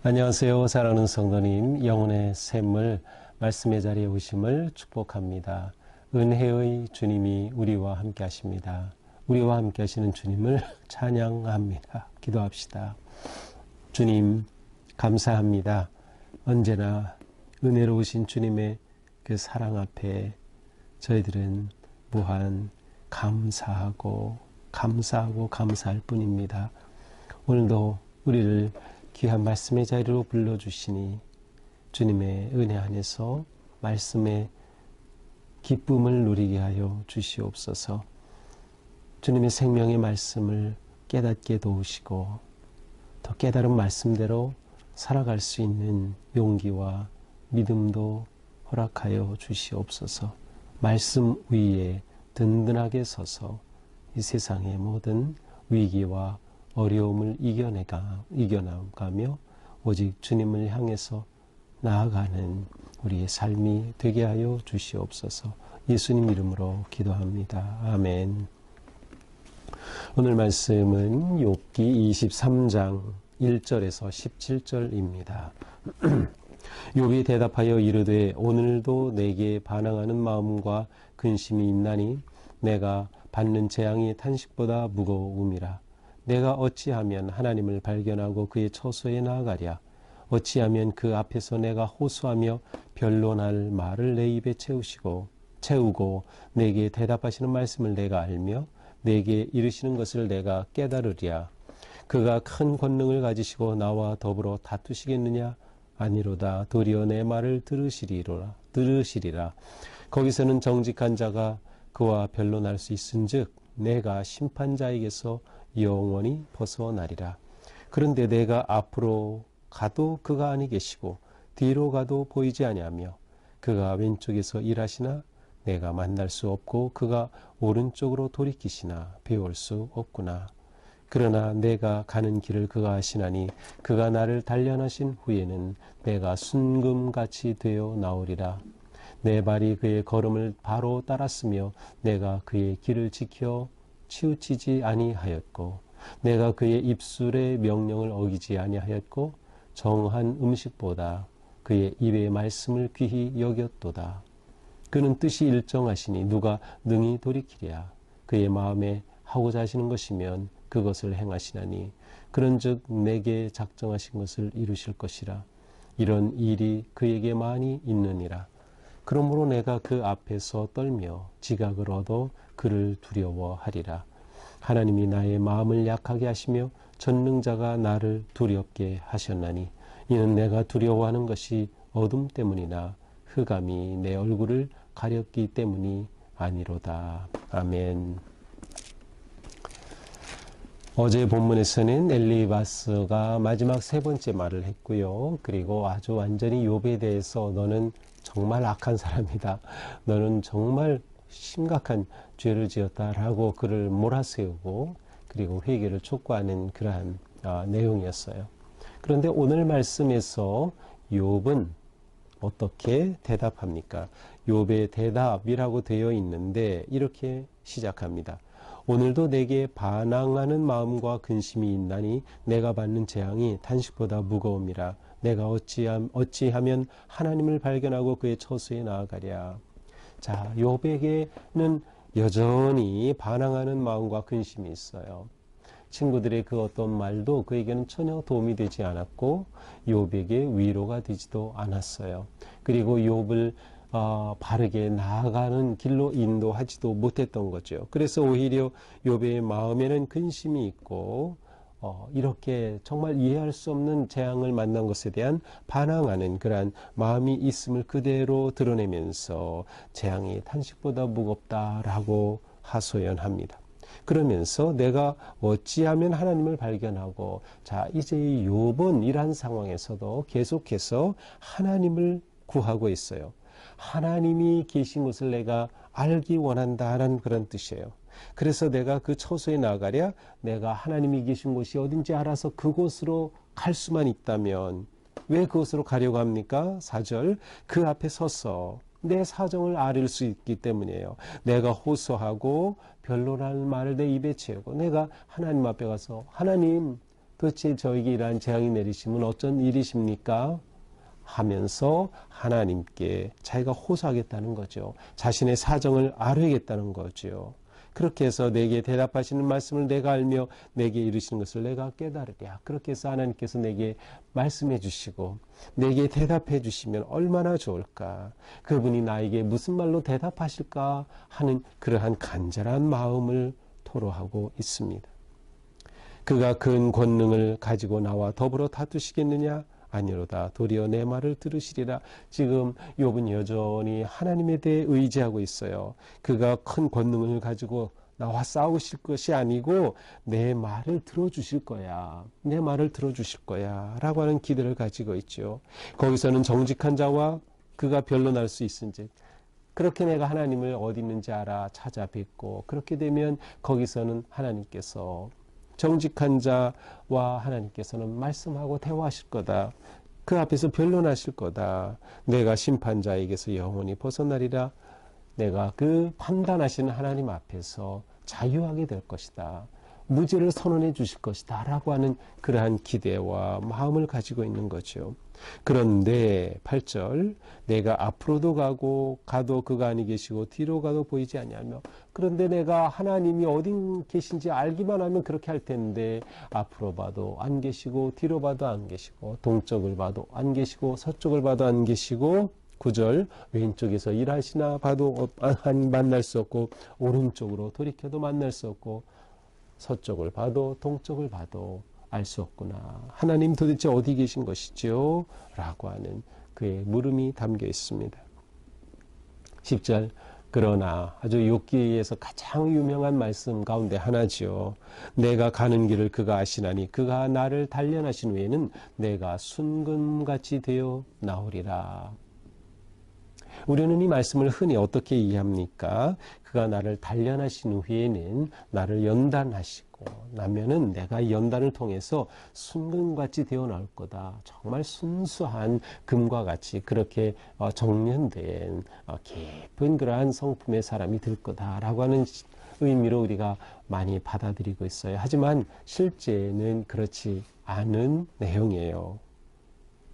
안녕하세요. 사랑하는 성도님, 영혼의 샘물 말씀의 자리에 오심을 축복합니다. 은혜의 주님이 우리와 함께 하십니다. 우리와 함께 하시는 주님을 찬양합니다. 기도합시다. 주님, 감사합니다. 언제나 은혜로우신 주님의 그 사랑 앞에 저희들은 무한 감사하고 감사할 뿐입니다. 오늘도 우리를 귀한 말씀의 자리로 불러주시니 주님의 은혜 안에서 말씀의 기쁨을 누리게 하여 주시옵소서. 주님의 생명의 말씀을 깨닫게 도우시고 더 깨달은 말씀대로 살아갈 수 있는 용기와 믿음도 허락하여 주시옵소서. 말씀 위에 든든하게 서서 이 세상의 모든 위기와 어려움을 이겨나가며 오직 주님을 향해서 나아가는 우리의 삶이 되게 하여 주시옵소서. 예수님 이름으로 기도합니다. 아멘. 오늘 말씀은 욥기 23장 1절에서 17절입니다. 욥이 대답하여 이르되 오늘도 내게 반항하는 마음과 근심이 있나니 내가 받는 재앙이 탄식보다 무거움이라. 내가 어찌하면 하나님을 발견하고 그의 처소에 나아가랴. 어찌하면 그 앞에서 내가 호소하며 변론할 말을 내 입에 채우고 내게 대답하시는 말씀을 내가 알며 내게 이르시는 것을 내가 깨달으랴. 그가 큰 권능을 가지시고 나와 더불어 다투시겠느냐? 아니로다. 도리어 내 말을 들으시리라. 거기서는 정직한 자가 그와 변론할 수 있은즉 내가 심판자에게서 영원히 벗어나리라. 그런데 내가 앞으로 가도 그가 아니 계시고 뒤로 가도 보이지 아니하며 그가 왼쪽에서 일하시나 내가 만날 수 없고 그가 오른쪽으로 돌이키시나 배울 수 없구나. 그러나 내가 가는 길을 그가 아시나니 그가 나를 단련하신 후에는 내가 순금같이 되어 나오리라. 내 발이 그의 걸음을 바로 따랐으며 내가 그의 길을 지켜 치우치지 아니하였고 내가 그의 입술의 명령을 어기지 아니하였고 정한 음식보다 그의 입의 말씀을 귀히 여겼도다. 그는 뜻이 일정하시니 누가 능히 돌이키랴. 그의 마음에 하고자 하시는 것이면 그것을 행하시나니 그런즉 내게 작정하신 것을 이루실 것이라. 이런 일이 그에게 많이 있느니라. 그러므로 내가 그 앞에서 떨며 지각을 얻어 그를 두려워하리라. 하나님이 나의 마음을 약하게 하시며 전능자가 나를 두렵게 하셨나니 이는 내가 두려워하는 것이 어둠 때문이나 흑암이 내 얼굴을 가렸기 때문이 아니로다. 아멘. 어제 본문에서는 엘리바스가 마지막 세 번째 말을 했고요. 그리고 아주 완전히 욥에 대해서 너는 정말 악한 사람이다. 너는 정말 심각한 죄를 지었다라고 그를 몰아세우고 그리고 회개를 촉구하는 그러한 내용이었어요. 그런데 오늘 말씀에서 욥은 어떻게 대답합니까? 욥의 대답이라고 되어 있는데 이렇게 시작합니다. 오늘도 내게 반항하는 마음과 근심이 있나니 내가 받는 재앙이 탄식보다 무거움이라. 내가 어찌하면 하나님을 발견하고 그의 처소에 나아가랴. 자, 욥에게는 여전히 반항하는 마음과 근심이 있어요. 친구들의 그 어떤 말도 그에게는 전혀 도움이 되지 않았고 욥에게 위로가 되지도 않았어요. 그리고 욥을 바르게 나아가는 길로 인도하지도 못했던 거죠. 그래서 오히려 욥의 마음에는 근심이 있고 이렇게 정말 이해할 수 없는 재앙을 만난 것에 대한 반항하는 그러한 마음이 있음을 그대로 드러내면서 재앙이 탄식보다 무겁다라고 하소연합니다. 그러면서 내가 어찌하면 하나님을 발견하고 자 이제 욥은 이러한 상황에서도 계속해서 하나님을 구하고 있어요. 하나님이 계신 것을 내가 알기 원한다는 그런 뜻이에요. 그래서 내가 그 처소에 나가랴. 내가 하나님이 계신 곳이 어딘지 알아서 그곳으로 갈 수만 있다면 왜 그곳으로 가려고 합니까? 4절 그 앞에 서서 내 사정을 아릴 수 있기 때문이에요. 내가 호소하고 변론할 말을 내 입에 채우고 내가 하나님 앞에 가서 하나님 도대체 저에게 이러한 재앙이 내리시면 어쩐 일이십니까? 하면서 하나님께 자기가 호소하겠다는 거죠. 자신의 사정을 아뢰겠다는 거죠. 그렇게 해서 내게 대답하시는 말씀을 내가 알며 내게 이르시는 것을 내가 깨달으랴. 그렇게 해서 하나님께서 내게 말씀해 주시고 내게 대답해 주시면 얼마나 좋을까. 그분이 나에게 무슨 말로 대답하실까 하는 그러한 간절한 마음을 토로하고 있습니다. 그가 큰 권능을 가지고 나와 더불어 다투시겠느냐? 아니로다. 도리어 내 말을 들으시리라. 지금 욥은 여전히 하나님에 대해 의지하고 있어요. 그가 큰 권능을 가지고 나와 싸우실 것이 아니고 내 말을 들어주실 거야. 내 말을 들어주실 거야. 라고 하는 기대를 가지고 있죠. 거기서는 정직한 자와 그가 변론할 수 있은즉 그렇게 내가 하나님을 어디 있는지 알아 찾아뵙고 그렇게 되면 거기서는 하나님께서 정직한 자와 하나님께서는 말씀하고 대화하실 거다. 그 앞에서 변론하실 거다. 내가 심판자에게서 영원히 벗어나리라. 내가 그 판단하시는 하나님 앞에서 자유하게 될 것이다. 무죄를 선언해 주실 것이다. 라고 하는 그러한 기대와 마음을 가지고 있는 거죠. 그런데 8절 내가 앞으로도 가도 그가 아니 계시고 뒤로 가도 보이지 아니하며 그런데 내가 하나님이 어디 계신지 알기만 하면 그렇게 할 텐데 앞으로 봐도 안 계시고 뒤로 봐도 안 계시고 동쪽을 봐도 안 계시고 서쪽을 봐도 안 계시고 9절 왼쪽에서 일하시나 봐도 만날 수 없고 오른쪽으로 돌이켜도 만날 수 없고 서쪽을 봐도 동쪽을 봐도 알 수 없구나. 하나님 도대체 어디 계신 것이죠? 라고 하는 그의 물음이 담겨 있습니다. 10절 그러나 아주 욥기에서 가장 유명한 말씀 가운데 하나죠. 내가 가는 길을 그가 아시나니 그가 나를 단련하신 후에는 내가 순금같이 되어 나오리라. 우리는 이 말씀을 흔히 어떻게 이해합니까? 그가 나를 단련하신 후에는 나를 연단하시고 나면은 내가 이 연단을 통해서 순금같이 되어 나올 거다. 정말 순수한 금과 같이 그렇게 정련된 깊은 그러한 성품의 사람이 될 거다라고 하는 의미로 우리가 많이 받아들이고 있어요. 하지만 실제는 그렇지 않은 내용이에요.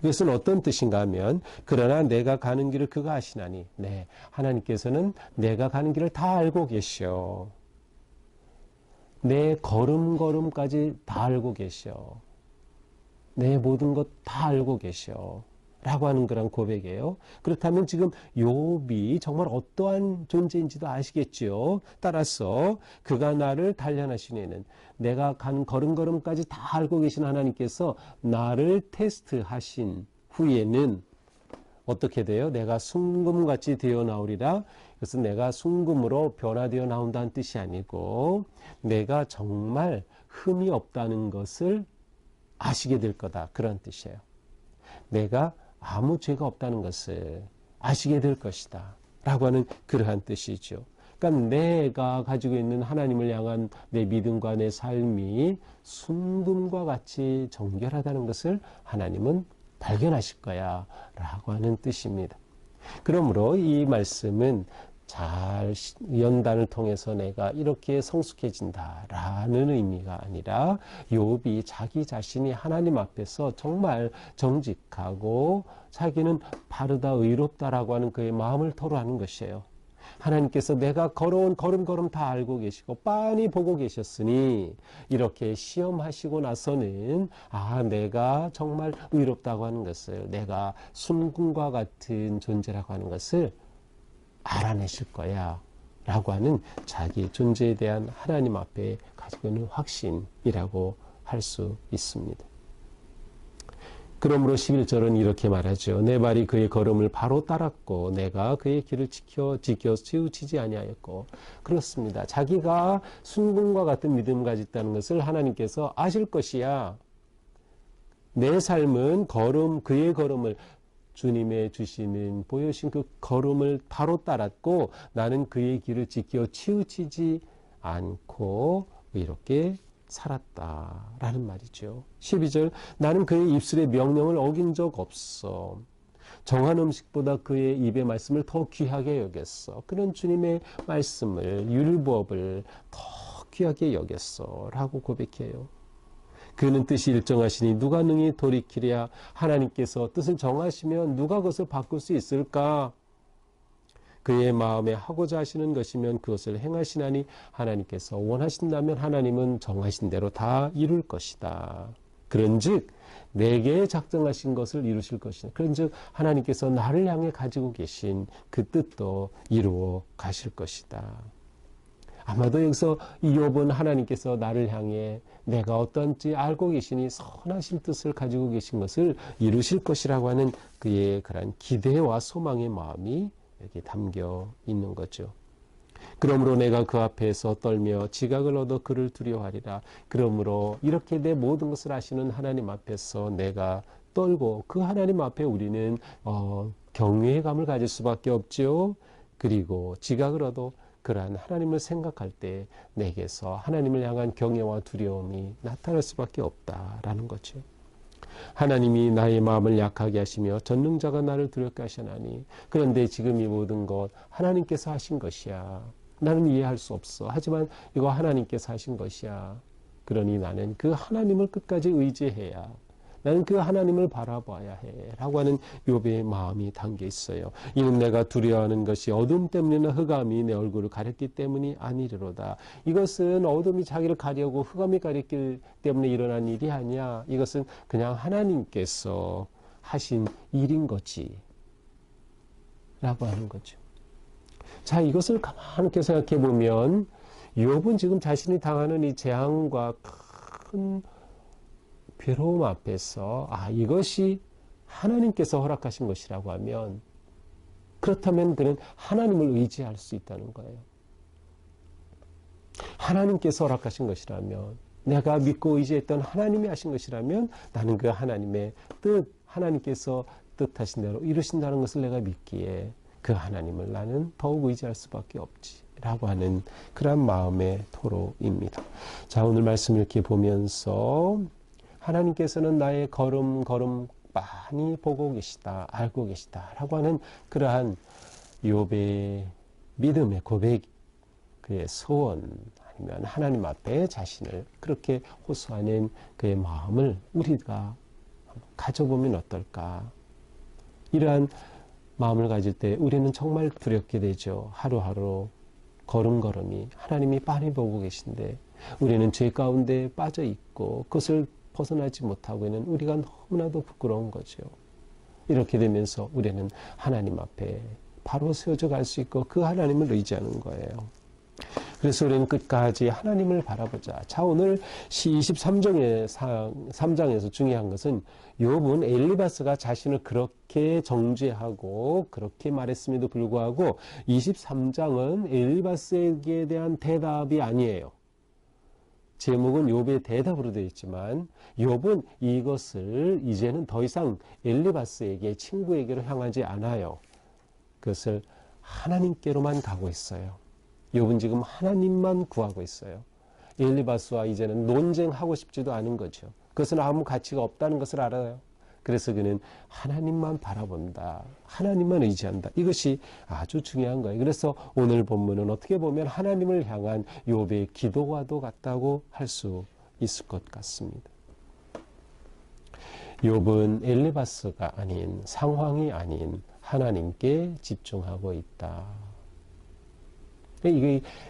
이것은 어떤 뜻인가 하면 그러나 내가 가는 길을 그가 아시나니 네, 하나님께서는 내가 가는 길을 다 알고 계셔. 내 걸음걸음까지 다 알고 계셔. 내 모든 것 다 알고 계셔. 라고 하는 그런 고백이에요. 그렇다면 지금 욥이 정말 어떠한 존재인지도 아시겠죠. 따라서 그가 나를 단련하시는 내가 간 걸음걸음까지 다 알고 계신 하나님께서 나를 테스트하신 후에는 어떻게 돼요? 내가 순금같이 되어 나오리라. 그래서 내가 순금으로 변화되어 나온다는 뜻이 아니고 내가 정말 흠이 없다는 것을 아시게 될 거다. 그런 뜻이에요. 내가 아무 죄가 없다는 것을 아시게 될 것이다. 라고 하는 그러한 뜻이죠. 그러니까 내가 가지고 있는 하나님을 향한 내 믿음과 내 삶이 순금과 같이 정결하다는 것을 하나님은 발견하실 거야. 라고 하는 뜻입니다. 그러므로 이 말씀은 잘 연단을 통해서 내가 이렇게 성숙해진다라는 의미가 아니라 욥이 자기 자신이 하나님 앞에서 정말 정직하고 자기는 바르다 의롭다라고 하는 그의 마음을 토로하는 것이에요. 하나님께서 내가 걸어온 걸음걸음 다 알고 계시고 빤히 보고 계셨으니 이렇게 시험하시고 나서는 내가 정말 의롭다고 하는 것을 내가 순금과 같은 존재라고 하는 것을 알아내실 거야 라고 하는 자기 존재에 대한 하나님 앞에 가지고 있는 확신이라고 할 수 있습니다. 그러므로 11절은 이렇게 말하죠. 내 발이 그의 걸음을 바로 따랐고 내가 그의 길을 지켜 치우치지 아니하였고. 그렇습니다. 자기가 순금과 같은 믿음을 가졌다는 것을 하나님께서 아실 것이야. 내 삶은 그의 걸음을 주님의 주시는 보여주신 그 걸음을 바로 따랐고 나는 그의 길을 지켜 치우치지 않고 이렇게 살았다라는 말이죠. 12절 나는 그의 입술의 명령을 어긴 적 없어. 정한 음식보다 그의 입의 말씀을 더 귀하게 여겼어. 그런 주님의 말씀을 율법을 더 귀하게 여겼어 라고 고백해요. 그는 뜻이 일정하시니 누가 능히 돌이키랴. 하나님께서 뜻을 정하시면 누가 그것을 바꿀 수 있을까? 그의 마음에 하고자 하시는 것이면 그것을 행하시나니 하나님께서 원하신다면 하나님은 정하신 대로 다 이룰 것이다. 그런즉 내게 작정하신 것을 이루실 것이다. 그런즉 하나님께서 나를 향해 가지고 계신 그 뜻도 이루어 가실 것이다. 아마도 여기서 이욥은 하나님께서 나를 향해 내가 어떤지 알고 계시니 선하신 뜻을 가지고 계신 것을 이루실 것이라고 하는 그의 그런 기대와 소망의 마음이 여기 담겨 있는 거죠. 그러므로 내가 그 앞에서 떨며 지각을 얻어 그를 두려워하리라. 그러므로 이렇게 내 모든 것을 아시는 하나님 앞에서 내가 떨고 그 하나님 앞에 우리는 경외의 감을 가질 수밖에 없죠. 그리고 지각을 얻어 그러한 하나님을 생각할 때 내게서 하나님을 향한 경외와 두려움이 나타날 수밖에 없다라는 거죠. 하나님이 나의 마음을 약하게 하시며 전능자가 나를 두렵게 하시나니 그런데 지금 이 모든 것 하나님께서 하신 것이야. 나는 이해할 수 없어. 하지만 이거 하나님께서 하신 것이야. 그러니 나는 그 하나님을 끝까지 의지해야, 나는 그 하나님을 바라봐야 해 라고 하는 욥의 마음이 담겨 있어요. 이는 내가 두려워하는 것이 어둠 때문이나 흑암이 내 얼굴을 가렸기 때문이 아니리로다. 이것은 어둠이 자기를 가려고 흑암이 가렸기 때문에 일어난 일이 아니야. 이것은 그냥 하나님께서 하신 일인 거지 라고 하는 거죠. 자, 이것을 가만히 생각해 보면 욥은 지금 자신이 당하는 이 재앙과 큰 괴로움 앞에서 이것이 하나님께서 허락하신 것이라고 하면, 그렇다면 그는 하나님을 의지할 수 있다는 거예요. 하나님께서 허락하신 것이라면, 내가 믿고 의지했던 하나님이 하신 것이라면 나는 그 하나님의 뜻, 하나님께서 뜻하신 대로 이루신다는 것을 내가 믿기에 그 하나님을 나는 더욱 의지할 수밖에 없지 라고 하는 그런 마음의 토로입니다. 자, 오늘 말씀 이렇게 보면서 하나님께서는 나의 걸음걸음 많이 보고 계시다, 알고 계시다 라고 하는 그러한 욥의 믿음의 고백, 그의 소원, 아니면 하나님 앞에 자신을 그렇게 호소하는 그의 마음을 우리가 가져보면 어떨까? 이러한 마음을 가질 때 우리는 정말 두렵게 되죠. 하루하루 걸음걸음이 하나님이 빤히 보고 계신데 우리는 죄 가운데 빠져 있고 그것을 벗어나지 못하고 있는 우리가 너무나도 부끄러운 거죠. 이렇게 되면서 우리는 하나님 앞에 바로 세워져 갈 수 있고 그 하나님을 의지하는 거예요. 그래서 우리는 끝까지 하나님을 바라보자. 자, 오늘 시 23장에서 중요한 것은 욥은 엘리바스가 자신을 그렇게 정죄하고 그렇게 말했음에도 불구하고 23장은 엘리바스에게 대한 대답이 아니에요. 제목은 욥의 대답으로 되어 있지만 욥은 이것을 이제는 더 이상 엘리바스에게, 친구에게로 향하지 않아요. 그것을 하나님께로만 가고 있어요. 욥은 지금 하나님만 구하고 있어요. 엘리바스와 이제는 논쟁하고 싶지도 않은 거죠. 그것은 아무 가치가 없다는 것을 알아요. 그래서 그는 하나님만 바라본다. 하나님만 의지한다. 이것이 아주 중요한 거예요. 그래서 오늘 본문은 어떻게 보면 하나님을 향한 욥의 기도와도 같다고 할 수 있을 것 같습니다. 욥은 엘리바스가 아닌, 상황이 아닌 하나님께 집중하고 있다.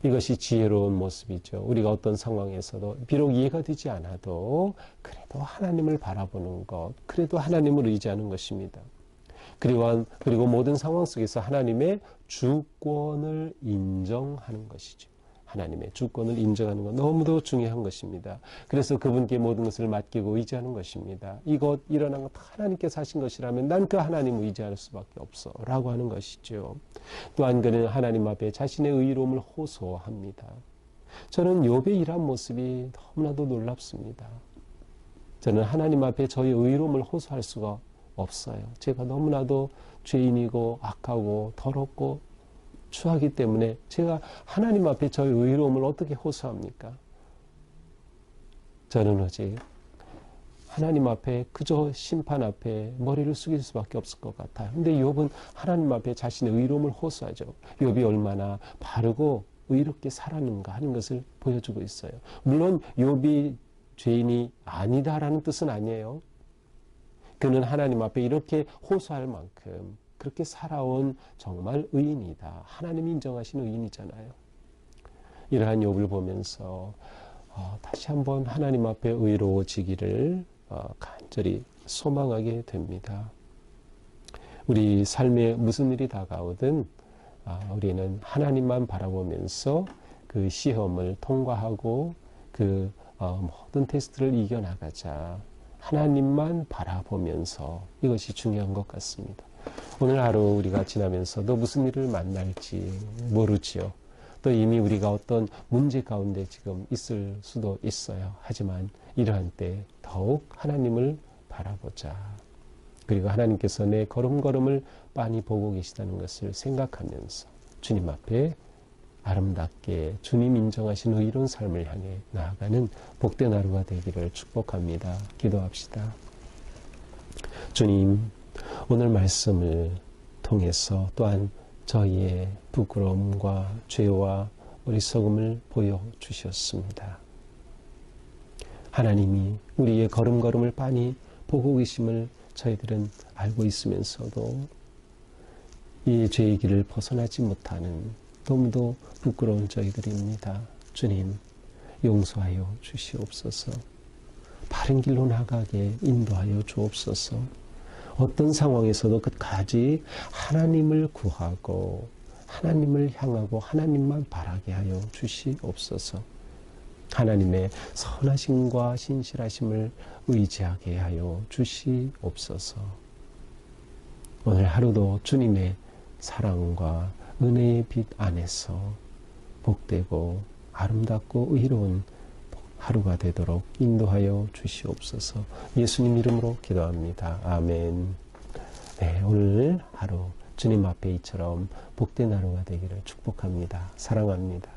이것이 지혜로운 모습이죠. 우리가 어떤 상황에서도 비록 이해가 되지 않아도 그래도 하나님을 바라보는 것, 그래도 하나님을 의지하는 것입니다. 그리고 모든 상황 속에서 하나님의 주권을 인정하는 것이죠. 하나님의 주권을 인정하는 것 너무도 중요한 것입니다. 그래서 그분께 모든 것을 맡기고 의지하는 것입니다. 이것 일어난 것 하나님께서 하신 것이라면 난 그 하나님을 의지할 수밖에 없어 라고 하는 것이죠. 또한 그는 하나님 앞에 자신의 의로움을 호소합니다. 저는 욥의 이러한 모습이 너무나도 놀랍습니다. 저는 하나님 앞에 저의 의로움을 호소할 수가 없어요. 제가 너무나도 죄인이고 악하고 더럽고 추하기 때문에 제가 하나님 앞에 저의 의로움을 어떻게 호소합니까? 저는 오직 하나님 앞에 그저 심판 앞에 머리를 숙일 수밖에 없을 것 같아요. 근데 욥은 하나님 앞에 자신의 의로움을 호소하죠. 욥이 얼마나 바르고 의롭게 살았는가 하는 것을 보여주고 있어요. 물론 욥이 죄인이 아니다라는 뜻은 아니에요. 그는 하나님 앞에 이렇게 호소할 만큼 그렇게 살아온 정말 의인이다. 하나님이 인정하시는 의인이잖아요. 이러한 욥을 보면서 다시 한번 하나님 앞에 의로워지기를 간절히 소망하게 됩니다. 우리 삶에 무슨 일이 다가오든 우리는 하나님만 바라보면서 그 시험을 통과하고 그 모든 테스트를 이겨나가자. 하나님만 바라보면서 이것이 중요한 것 같습니다. 오늘 하루 우리가 지나면서도 무슨 일을 만날지 모르지요. 또 이미 우리가 어떤 문제 가운데 지금 있을 수도 있어요. 하지만 이러한 때 더욱 하나님을 바라보자. 그리고 하나님께서 내 걸음걸음을 빤히 보고 계시다는 것을 생각하면서 주님 앞에 아름답게 주님 인정하신 의로운 삶을 향해 나아가는 복된 하루가 되기를 축복합니다. 기도합시다. 주님, 오늘 말씀을 통해서 또한 저희의 부끄러움과 죄와 어리석음을 보여주셨습니다. 하나님이 우리의 걸음걸음을 빤히 보고 계심을 저희들은 알고 있으면서도 이 죄의 길을 벗어나지 못하는 너무도 부끄러운 저희들입니다. 주님, 용서하여 주시옵소서. 바른 길로 나가게 인도하여 주옵소서. 어떤 상황에서도 끝까지 하나님을 구하고 하나님을 향하고 하나님만 바라게 하여 주시옵소서. 하나님의 선하심과 신실하심을 의지하게 하여 주시옵소서. 오늘 하루도 주님의 사랑과 은혜의 빛 안에서 복되고 아름답고 의로운 하루가 되도록 인도하여 주시옵소서. 예수님 이름으로 기도합니다. 아멘. 네, 오늘 하루 주님 앞에 이처럼 복된 하루가 되기를 축복합니다. 사랑합니다.